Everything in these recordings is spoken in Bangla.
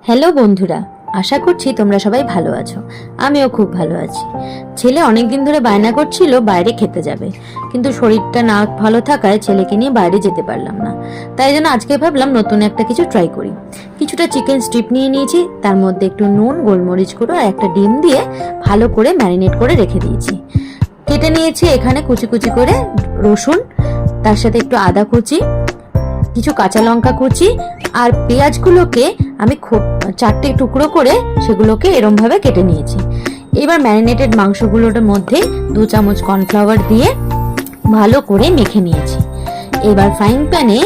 হ্যালো বন্ধুরা, আশা করছি তোমরা সবাই ভালো আছো। আমিও খুব ভালো আছি। ছেলে অনেকদিন ধরে বায়না করছিল বাইরে খেতে যাবে, কিন্তু শরীরটা না ভালো থাকায় ছেলেকে নিয়ে বাইরে যেতে পারলাম না। তাই জন্য আজকে ভাবলাম নতুন একটা কিছু ট্রাই করি। কিছুটা চিকেন স্ট্রিপ নিয়ে নিয়েছি, তার মধ্যে একটু নুন, গোলমরিচ গুঁড়ো আর একটা ডিম দিয়ে ভালো করে ম্যারিনেট করে রেখে দিয়েছি। কেটে নিয়েছি এখানে কুচি কুচি করে রসুন, তার সাথে একটু আদা কুচি, কিছু কাঁচা লঙ্কা কুচি আর পেঁয়াজগুলোকে আমি খুব 4টে টুকরো করে সেগুলোকে এরম ভাবে কেটে নিয়েছি। এবার ম্যারিনেটেড মাংসগুলোর মধ্যে 2 চামচ কর্নফ্লাওয়ার দিয়ে ভালো করে মেখে নিয়েছি। এবার ফ্রাইং প্যানে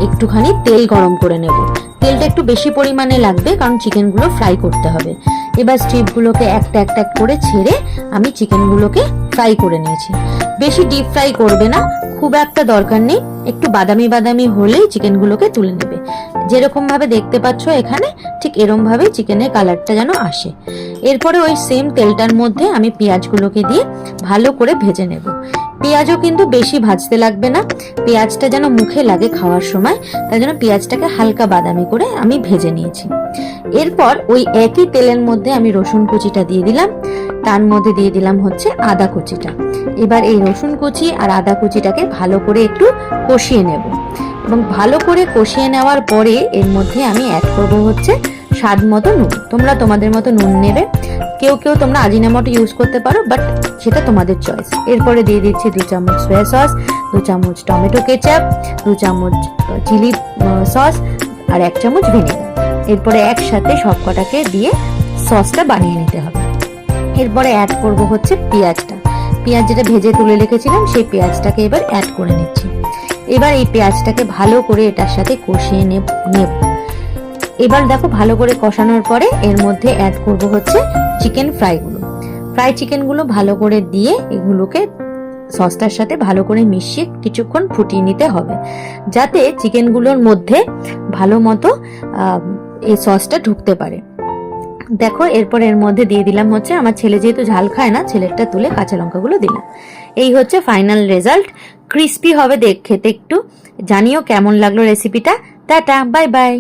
একটুখানি তেল গরম করে নেব। তেলটা একটু বেশি পরিমাণে লাগবে, কারণ চিকেনগুলো ফ্রাই করতে হবে। এবার স্ট্রিপগুলোকে একটা একটা করে ছেড়ে আমি চিকেনগুলোকে ফ্রাই করে নিয়েছি। বেশি ডিপ ফ্রাই করবে না, খুব একটা দরকার নেই। একটু বাদামি বাদামি হলেই চিকেনগুলোকে তুলে নেবে। যেরকম ভাবে দেখতে পাচ্ছ এখানে, ঠিক এরকম ভাবে চিকেনের কালারটা যেন আসে। এরপরে ওই সেম তেলটার মধ্যে আমি পেঁয়াজগুলোকে দিয়ে ভালো করে ভেজে নেব। পেঁয়াজও কিন্তু বেশি ভাজতে লাগবে না, পেঁয়াজটা যেন মুখে লাগে খাওয়ার সময়, তাই জন্য পেঁয়াজটাকে হালকা বাদামি করে আমি ভেজে নিয়েছি। এরপর ওই একই তেলের মধ্যে আমি রসুন কুচিটা দিয়ে দিলাম, তার মধ্যে দিয়ে দিলাম হচ্ছে আদা কুচিটা। এবার এই রসুন কুচি আর আদা কুচিটাকে ভালো করে একটু কষিয়ে নেব, এবং ভালো করে কষিয়ে নেওয়ার পরে এর মধ্যে আমি অ্যাড করব হচ্ছে স্বাদ মতো নুন। তোমরা তোমাদের মতো নুন নেবে, কেউ কেউ তোমরা আজিনামোটো ইউজ করতে পারো, বাট সেটা তোমাদের চয়েস। এরপরে দিয়ে দিচ্ছি 2 চামচ সয়া সস, 2 চামচ টমেটো কেচাপ, 2 চামচ চিলি সস আর 1 চামচ ভিনেগার। এরপরে একসাথে সবকটাকে দিয়ে সসটা বানিয়ে নিতে হবে। এরপরে অ্যাড করব হচ্ছে পেঁয়াজটা। পেঁয়াজ যেটা ভেজে তুলে রেখেছিলাম সেই পেঁয়াজটাকে এবার অ্যাড করে নিচ্ছি। এবার এই পেঁয়াজটাকে ভালো করে এটার সাথে কষিয়ে নেব। এবার দেখো ভালো করে কষানোর পরে এর মধ্যে অ্যাড করব হচ্ছে চিকেন ফ্রাই চিকেনগুলো ভালো করে দিয়ে এগুলোকে সসটার সাথে ভালো করে মিশিয়ে কিছুক্ষণ ফুটিয়ে নিতে হবে, যাতে চিকেনগুলোর মধ্যে ভালো মতো এই সসটা ঢুকতে পারে। দেখো এরপর এর মধ্যে দিয়ে দিলাম হচ্ছে, আমার ছেলে যেহেতু ঝাল খায় না, ছেলেরটা তুলে কাঁচা লঙ্কাগুলো দিলাম। এই হচ্ছে ফাইনাল রেজাল্ট। ক্রিস্পি হবে খেতে একটু। জানিও কেমন লাগলো রেসিপিটা। Tata, bye bye.